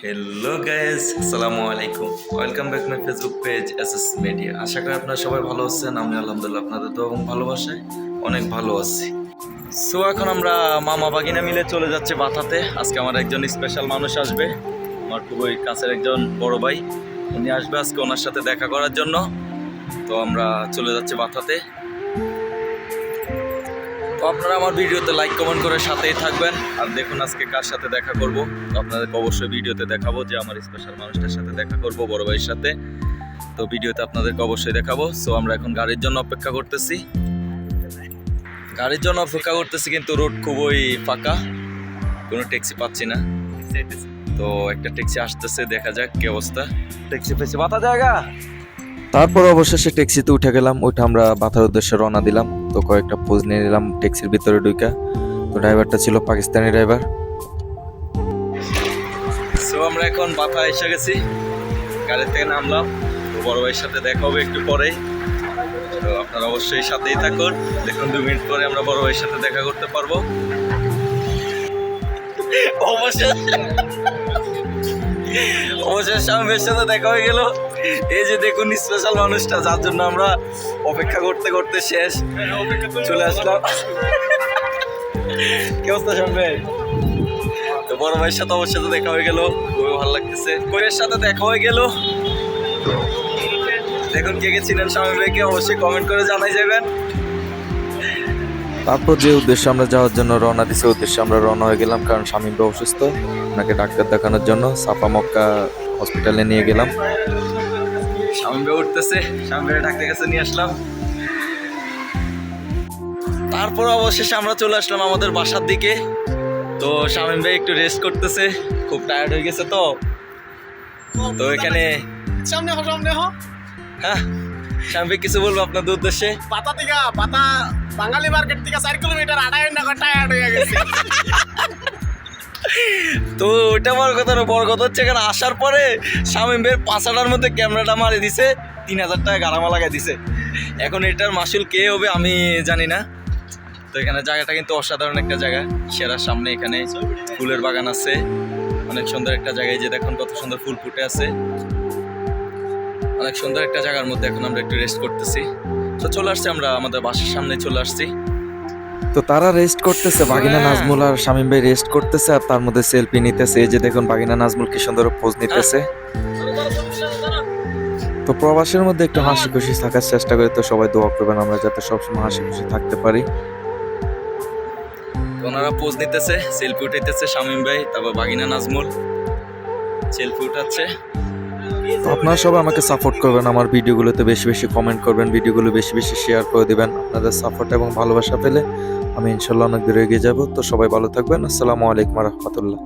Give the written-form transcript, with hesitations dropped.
Hello guys, আসসালামু আলাইকুম। Welcome back my Facebook page SS media. আশা করি আপনারা সবাই ভালো আছেন। আমি আলহামদুলিল্লাহ আপনাদের দোয়া এবং ভালোবাসায় অনেক ভালো আছি। সো এখন আমরা মামা বাগিনা মিলে চলে যাচ্ছে বাথাতে। আজকে আমার একজন স্পেশাল মানুষ আসবে, আমার খুবই কাছের একজন বড় ভাই। উনি আসবে আজকে ওনার সাথে দেখা করার জন্য। তো আমরা চলে যাচ্ছি বাথাতে। তো আপনারা আমার ভিডিওতে লাইক কমেন্ট করে সাথেই থাকবেন। আর দেখুন আজকে কার সাথে দেখা করব। তো আপনাদেরকে অবশ্যই ভিডিওতে দেখাবো যে আমার স্পেশাল মানুষটার সাথে দেখা করব, বড় ভাইয়ের সাথে। তো ভিডিওতে আপনাদেরকে অবশ্যই দেখাবো। সো আমরা এখন গাড়ির জন্য অপেক্ষা করতেছি। কিন্তু রোড খুবই ফাঁকা, কোনো ট্যাক্সি পাচ্ছি না। তো একটা ট্যাক্সি আসতেছে, দেখা যাক কি অবস্থা। ট্যাক্সি পেয়েছি বাতা জায়গা। তারপর অবশেষে ট্যাক্সিতে উঠে গেলাম। ওইটা আমরা বাথার উদ্দেশ্যে রওনা দিলাম। তো কয়েকটা পোজ নিয়ে নিলাম ট্যাক্সির ভিতরে ঢুকা। তো ড্রাইভারটা ছিল পাকিস্তানি ড্রাইভার। সো আমরা এখন বাথা এসে গেছি, গাড়ি থেকে নামলাম। তো বড় ভাইয়ের সাথে দেখা হবে একটু পরেই। তো আপনারা অবশ্যই সাথেই থাকুন। দেখুন 2 মিনিট পরে আমরা বড় ভাইয়ের সাথে দেখা করতে পারবো। অবশ্যই স্বামীর সাথে দেখা হয়ে গেল। এই যে দেখুন স্পেশাল মানুষটা, যার জন্য আমরা অপেক্ষা করতে করতে শেষ চলে আসলাম। কি অবস্থা স্বামী? তো বড় ভাইয়ের সাথে অবশ্যই সাথে দেখা হয়ে গেল, খুবই ভালো লাগতেছে। কোয়ের সাথে দেখা হয়ে গেল। দেখুন কে কে ছিলেন স্বামী ভাইকে অবশ্যই কমেন্ট করে জানাই যাবেন। তারপর যে উদ্দেশ্যে আমরা যাওয়ার জন্য রওনা দিছি, উদ্দেশ্যে আমরা রওনা হয়ে গেলাম। কারণ স্বামী ভাই অসুস্থ, ওনাকে ডাক্তার দেখানোর জন্য সাফা মক্কা হসপিটালে নিয়ে গেলাম। স্বামী ভাই উঠতেছে, স্বামী ভাই ডাক্তার কাছে নিয়ে আসলাম। তারপর অবশেষে আমরা চলে আসলাম আমাদের বাসার দিকে। তো শামীম ভাই একটু রেস্ট করতেছে, খুব টায়ার্ড হয়ে গেছে। তো এখানে সামনে হ্যাঁ, শামীম ভাই কিছু বলবো আপনাদের উদ্দেশ্যে। পাতা বাঙালি মার্কেট থেকে 4 কিলোমিটার 2.5 ঘন্টা টায়ার্ড হয়ে গেছে। তো ওইটা বড় কথা না, বড় কথা হচ্ছে এখানে আসার পরে শামীম ভাইয়ের পাঁচাটার মধ্যে ক্যামেরাটা মারি দিছে, 3000 টাকা গাড়ামা লাগাই দিছে। এখন এটার মাসুল কে হবে আমি জানি না। তো এখানে জায়গাটা কিন্তু অসাধারণ একটা জায়গা। সেরার সামনে এখানে ফুলের বাগান আছে, অনেক সুন্দর একটা জায়গায়। যে দেখুন কত সুন্দর ফুল ফুটে আছে, অনেক সুন্দর একটা জায়গার মধ্যে এখন আমরা একটু রেস্ট করতেছি। তো চলে আসছি আমরা আমাদের বাসার সামনে চলে আসছি। তো তারা রেস্ট করতেছে, বাগিনা নাজমুল আর শামীম ভাই রেস্ট করতেছে, আর তার মধ্যে সেলফি নিতেছে। এই যে দেখুন বাগিনা নাজমুল কি সুন্দর পোজ নিতেছে। তো প্রবাসের মধ্যে একটু হাসি খুশি থাকার চেষ্টা করি। তো সবাই দোয়া করবেন আমরা যাতে সবসময় হাসি খুশি থাকতে পারি। ওনারা পোজ নিতেছে, সেলফি উঠাইতেছে। শামীম ভাই, তারপর বাগিনা নাজমুল সেলফি উঠাচ্ছে। তো আপনারা সবাই আমাকে সাপোর্ট করবেন, আমার ভিডিওগুলোতে বেশি বেশি কমেন্ট করবেন, ভিডিওগুলো বেশি বেশি শেয়ার করে দিবেন। আপনাদের সাপোর্ট এবং ভালোবাসা পেলে আমি ইনশাল্লাহ অনেক দূরে এগিয়ে যাব। তো সবাই ভালো থাকবেন। আসসালামু আলাইকুম ওয়া রাহমাতুল্লাহ।